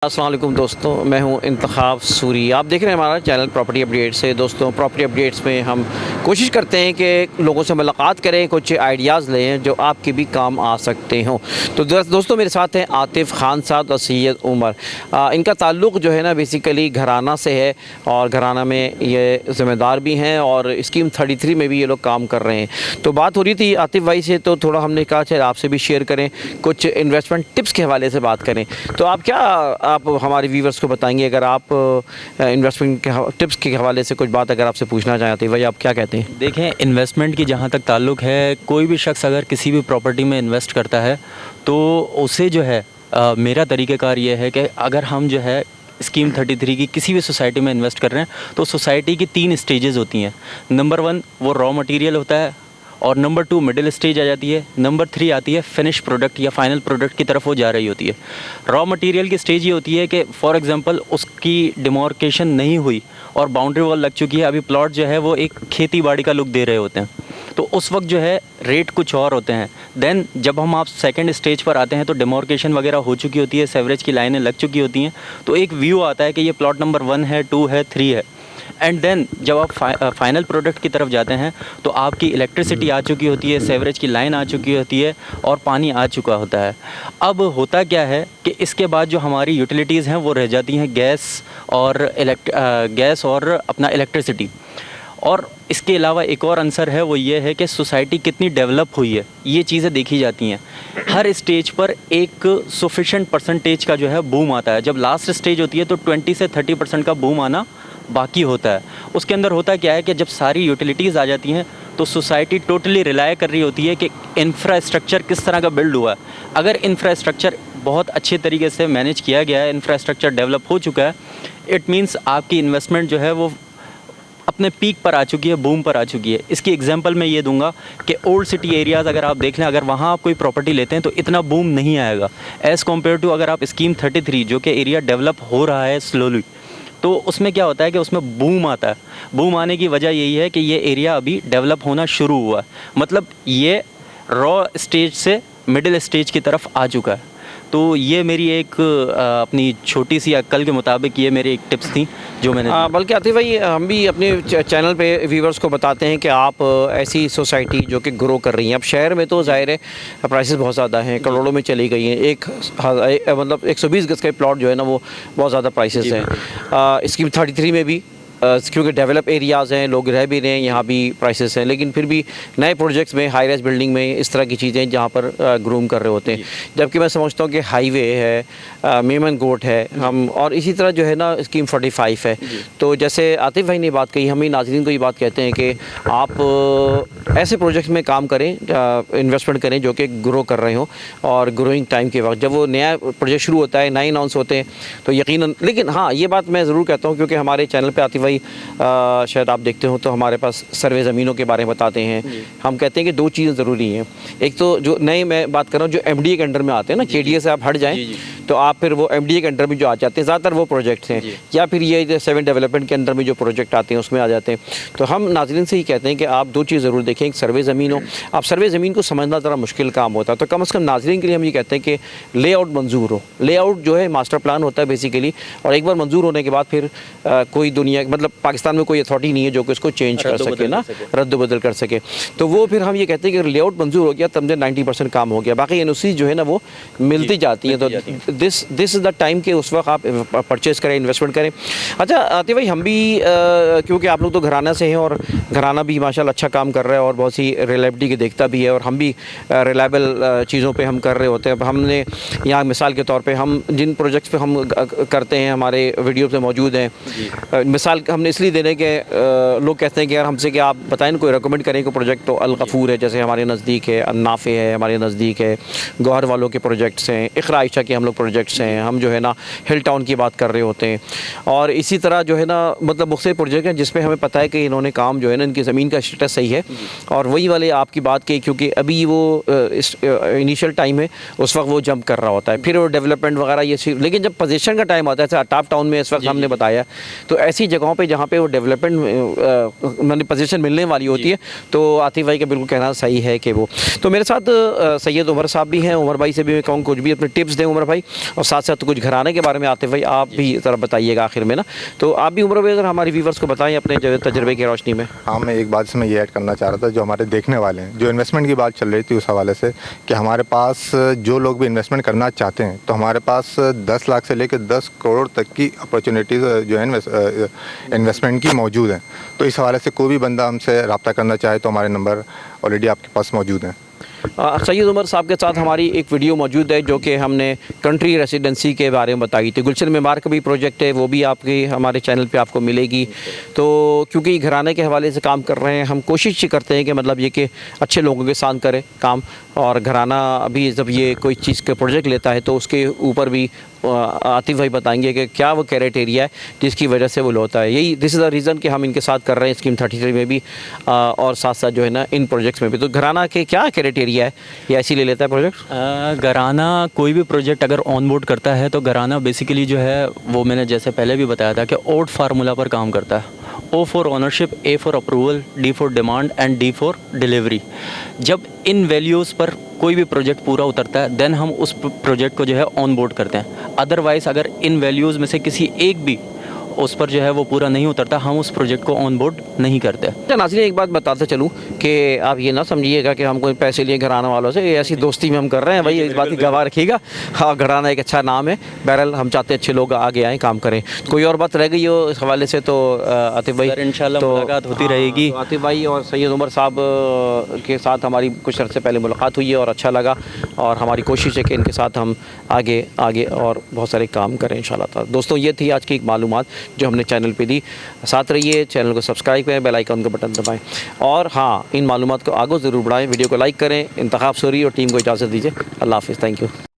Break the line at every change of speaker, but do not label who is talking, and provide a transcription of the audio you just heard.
अस्सलाम वालेकुम दोस्तों, मैं हूं इंतखाब सूरी। आप देख रहे हैं हमारा चैनल प्रॉपर्टी अपडेट्स से। दोस्तों, प्रॉपर्टी अपडेट्स में हम कोशिश करते हैं कि लोगों से मुलाकात करें, कुछ आइडियाज़ लें जो आपके भी काम आ सकते हों। तो दोस्तों, मेरे साथ हैं आतिफ़ खान साहब और सैयद उमर। इनका ताल्लुक़ जो है ना बेसिकली घराना से है और घराना में ये ज़िम्मेदार भी हैं और स्कीम 33 में भी ये लोग काम कर रहे हैं। तो बात हो रही थी आतिफ़ भाई से, तो थोड़ा हमने कहा चल आपसे भी शेयर करें, कुछ इन्वेस्टमेंट टिप्स के हवाले से बात करें। तो आप हमारे व्यूवर्स को बताएंगे, अगर आप इन्वेस्टमेंट के टिप्स के हवाले से कुछ बात अगर आपसे पूछना चाहते हैं, भाई आप क्या कहते हैं?
देखें, इन्वेस्टमेंट की जहाँ तक ताल्लुक़ है, कोई भी शख्स अगर किसी भी प्रॉपर्टी में इन्वेस्ट करता है तो उसे जो है मेरा तरीक़ाकार ये है कि अगर हम जो है स्कीम 33 की किसी भी सोसाइटी में इन्वेस्ट कर रहे हैं तो सोसाइटी की 3 स्टेजेस होती हैं। नंबर 1 वो रॉ मटेरियल होता है, और नंबर 2 मिडिल स्टेज आ जाती है, नंबर 3 आती है फिनिश प्रोडक्ट या फाइनल प्रोडक्ट की तरफ वो जा रही होती है। रॉ मटेरियल की स्टेज ये होती है कि फॉर एग्जांपल उसकी डिमार्केशन नहीं हुई और बाउंड्री वॉल लग चुकी है, अभी प्लॉट जो है वो एक खेती बाड़ी का लुक दे रहे होते हैं, तो उस वक्त जो है रेट कुछ और होते हैं। देन जब आप सेकंड स्टेज पर आते हैं तो डिमार्केशन वगैरह हो चुकी होती है, सेवरेज की लाइनें लग चुकी होती हैं, तो एक व्यू आता है कि ये प्लॉट नंबर 1 है, 2 है, 3 है। एंड देन जब आप फाइनल प्रोडक्ट की तरफ जाते हैं तो आपकी इलेक्ट्रिसिटी आ चुकी होती है, सेवरेज की लाइन आ चुकी होती है और पानी आ चुका होता है। अब होता क्या है कि इसके बाद जो हमारी यूटिलिटीज़ हैं वो रह जाती हैं गैस और अपना इलेक्ट्रिसिटी। और इसके अलावा एक और आंसर है, वो ये है कि सोसाइटी कितनी डेवलप हुई है, ये चीज़ें देखी जाती हैं। हर स्टेज पर एक सफिशेंट परसेंटेज का जो है बूम आता है। जब लास्ट स्टेज होती है तो 20 से 30% का बूम आना बाकी होता है। उसके अंदर होता क्या है कि जब सारी यूटिलिटीज़ आ जाती हैं तो सोसाइटी टोटली रिलाय कर रही होती है कि इंफ्रास्ट्रक्चर किस तरह का बिल्ड हुआ है। अगर इंफ्रास्ट्रक्चर बहुत अच्छे तरीके से मैनेज किया गया है, इंफ्रास्ट्रक्चर डेवलप हो चुका है, इट मीन्स आपकी इन्वेस्टमेंट जो है वो अपने पीक पर आ चुकी है, बूम पर आ चुकी है। इसकी एग्जांपल मैं ये दूंगा कि ओल्ड सिटी एरियाज़ अगर आप देख लें, अगर वहाँ आप कोई प्रॉपर्टी लेते हैं तो इतना बूम नहीं आएगा एज़ कम्पेयर टू अगर आप स्कीम 33 जो कि एरिया डेवलप हो रहा है स्लोली, तो उसमें क्या होता है कि उसमें बूम आता है। बूम आने की वजह यही है कि ये एरिया अभी डेवलप होना शुरू हुआ है, मतलब ये रॉ स्टेज से मिडिल स्टेज की तरफ आ चुका है। तो ये मेरी एक अपनी छोटी सी अक्ल के मुताबिक ये मेरी एक टिप्स थी जो मैंने
बल्कि आतिफ़ भाई, हम भी अपने चैनल पे व्यूवर्स को बताते हैं कि आप ऐसी सोसाइटी जो कि ग्रो कर रही हैं। अब शहर में तो ज़ाहिर है प्राइसेस बहुत ज़्यादा हैं, करोड़ों में चली गई हैं। मतलब 120 गज का प्लॉट जो है ना वो बहुत ज़्यादा प्राइसेस हैं। स्कीम 33 में भी क्योंकि डेवलप एरियाज़ हैं, लोग रह भी रहे हैं, यहाँ भी प्राइसेस हैं, लेकिन फिर भी नए प्रोजेक्ट्स में हाई राइज बिल्डिंग में इस तरह की चीज़ें जहाँ पर ग्रूम कर रहे होते हैं। जबकि मैं समझता हूँ कि हाईवे है, मेमन गोट है, हम और इसी तरह जो है ना स्कीम 45 है। तो जैसे आतिफ़ भाई ने बात कही, हम ही नाज़रीन को ये बात कहते हैं कि आप ऐसे प्रोजेक्ट्स में काम करें, इन्वेस्टमेंट करें जो कि ग्रो कर रहे हों, और ग्रोइंग टाइम के वक्त जब वो नया प्रोजेक्ट शुरू होता है, नए अनाउंस होते हैं तो यकीनन। लेकिन हाँ, ये बात मैं ज़रूर कहता हूँ क्योंकि हमारे चैनल पर आतिफ़ शायद आप देखते हो तो हमारे पास सर्वे ज़मीनों के बारे में बताते हैं। हम कहते हैं कि 2 चीज़ें ज़रूरी हैं। एक तो जो नए, मैं बात कर रहा हूँ जो एमडीए के अंडर में आते हैं ना, केडीए से आप हट जाएं तो आप फिर वो एमडीए के अंडर में जो आ जाते हैं, ज़्यादातर वो प्रोजेक्ट्स हैं, या फिर ये 7 डेवलपमेंट के अंदर में जो प्रोजेक्ट आते हैं उसमें आ जाते हैं। तो हम नाज़रीन से ही कहते हैं कि आप 2 चीज़ ज़रूर देखें, एक सर्वे ज़मीन हो। आप सर्वे ज़मीन को समझना ज़रा मुश्किल काम होता है, तो कम से कम नाज़रीन के लिए हम ये कहते हैं कि लेआउट मंजूर हो। लेआउट जो है मास्टर प्लान होता है बेसिकली, और एक बार मंजूर होने के बाद फिर कोई दुनिया, मतलब पाकिस्तान में कोई अथॉरिटी नहीं है जो कि उसको चेंज कर सके ना, रद्द बदल कर सके। तो वो फिर हम ये कहते हैं कि लेआउट मंजूर हो गया तब से 90% काम हो गया, बाकी एनओसी जो है ना वो मिलती जाती है। तो दिस इज़ द टाइम कि उस वक्त आप परचेज़ करें, इन्वेस्टमेंट करें। अच्छा आतिफ़ भाई, हम भी क्योंकि आप लोग तो घराना से हैं और घराना भी माशाल्लाह अच्छा काम कर रहा है और बहुत सी रिलायबिलिटी की देखता भी है, और हम भी रिलायबल चीज़ों पे हम कर रहे होते हैं। अब हमने यहाँ मिसाल के तौर पे हम जिन प्रोजेक्ट्स पे हम करते हैं, हमारे वीडियो पे मौजूद हैं। मिसाल हमने इसलिए दे रहे हैं कि लोग कहते हैं कि यार हमसे कि आप बताएं, कोई रिकमेंड करें कोई प्रोजेक्ट, तो अल गफूर है जैसे हमारे नज़दीक है, अन्नाफ़े है हमारे नज़दीक है, गौहर वालों के प्रोजेक्ट्स हैं, इक़रा आयशा के हम लोग प्रोजेक्ट्स हैं, हम जो है ना हिल टाउन की बात कर रहे होते हैं। और इसी तरह जो है ना मतलब मुख्तलिफ प्रोजेक्ट हैं जिसमें हमें पता है कि इन्होंने काम जो है ना, इनकी ज़मीन का स्टेटस सही है। और वही वाले आपकी बात की, क्योंकि अभी वो इनिशियल टाइम है, उस वक्त वो जंप कर रहा होता है, फिर वो डेवलपमेंट वगैरह ये। लेकिन जब पोजीशन का टाइम आता है, जैसे अटाफ टाउन में इस वक्त हमने बताया, तो ऐसी जगहों पे जहाँ पे वो डेवलपमेंट मतलब पोजीशन मिलने वाली होती है, तो आतिफ भाई का बिल्कुल कहना सही है कि वो। तो मेरे साथ सैयद उमर साहब भी हैं। उमर भाई से भी मैं कहूँ कुछ भी अपने टिप्स दें उमर भाई, और साथ साथ कुछ घराने के बारे में आतिफ भाई आप भी ज़रा बताइएगा आखिर में ना। तो आप भी उमर भाई अगर हमारे व्यूवर्स को बताएं अपने तजर्बे की रोशनी में।
हाँ, मैं एक बात इसमें ये ऐड करना चाह रहा था, जो हमारे देखने वाले हैं, जो इन्वेस्टमेंट की बात चल रही थी उस हवाले से, कि हमारे पास जो लोग भी इन्वेस्टमेंट करना चाहते हैं तो हमारे पास 10 लाख से लेकर 10 करोड़ तक की अपॉर्चुनिटीज़ जो है इन्वेस्टमेंट की मौजूद हैं। तो इस हवाले से कोई भी बंदा हमसे रब्ता करना चाहे तो हमारे नंबर ऑलरेडी आपके पास मौजूद हैं।
सैयद उमर साहब के साथ हमारी एक वीडियो मौजूद है जो कि हमने कंट्री रेसिडेंसी के बारे में बताई थी। गुलशन मेमार का भी प्रोजेक्ट है, वो भी आपके हमारे चैनल पे आपको मिलेगी। तो क्योंकि घराने के हवाले से काम कर रहे हैं, हम कोशिश करते हैं कि मतलब ये कि अच्छे लोगों के साथ करें काम। और घराना अभी जब ये कोई चीज़ का प्रोजेक्ट लेता है तो उसके ऊपर भी आतिफ भाई बताएंगे कि क्या वो क्राइटेरिया है जिसकी वजह से वो होता है। यही दिस इज़ द रीज़न कि हम इनके साथ कर रहे हैं स्कीम 33 में भी और साथ साथ जो है ना इन प्रोजेक्ट्स में भी। तो घराना के क्या क्राइटेरिया है, ये ऐसे ले लेता है प्रोजेक्ट?
घराना कोई भी प्रोजेक्ट अगर ऑन बोर्ड करता है तो घराना बेसिकली जो है वो मैंने जैसे पहले भी बताया था कि ओड फार्मूला पर काम करता है। O for ownership, A for approval, D for demand and D for delivery. जब इन वैल्यूज़ पर कोई भी प्रोजेक्ट पूरा उतरता है देन हम उस प्रोजेक्ट को जो है ऑन बोर्ड करते हैं। अदरवाइज़ अगर इन वैल्यूज़ में से किसी एक भी उस पर जो है वो पूरा नहीं उतरता, हम उस प्रोजेक्ट को ऑन बोर्ड नहीं करते।
अच्छा नाज़रीन, एक बात बताते चलूँ कि आप ये ना समझिएगा कि हम कोई पैसे लिए घराना वालों से, ये ऐसी दोस्ती में हम कर रहे हैं भाई, इस बात की गवाह रखिएगा। हाँ, घराना एक अच्छा नाम है। बहरहाल हम चाहते हैं अच्छे लोग आगे आएँ, काम करें। कोई और बात रह गई हो इस हवाले से तो आतिफ भाई
इंशाल्लाह
तो
मुलाकात होती रहेगी।
तो आतिफ भाई और सैयद उमर साहब के साथ हमारी कुछ अर्से पहले मुलाकात हुई है और अच्छा लगा, और हमारी कोशिश है कि इनके साथ हम आगे आगे और बहुत सारे काम करें इंशाल्लाह। दोस्तों, ये थी आज की एक मालूमात जो हमने चैनल पे दी। साथ रहिए, चैनल को सब्सक्राइब करें, बेल आइकन का बटन दबाएं, और हाँ, इन मालूमात को आगे ज़रूर बढ़ाएं। वीडियो को लाइक करें। इंतखाब सोरी और टीम को इजाज़त दीजिए। अल्लाह हाफ़िज़। Thank you.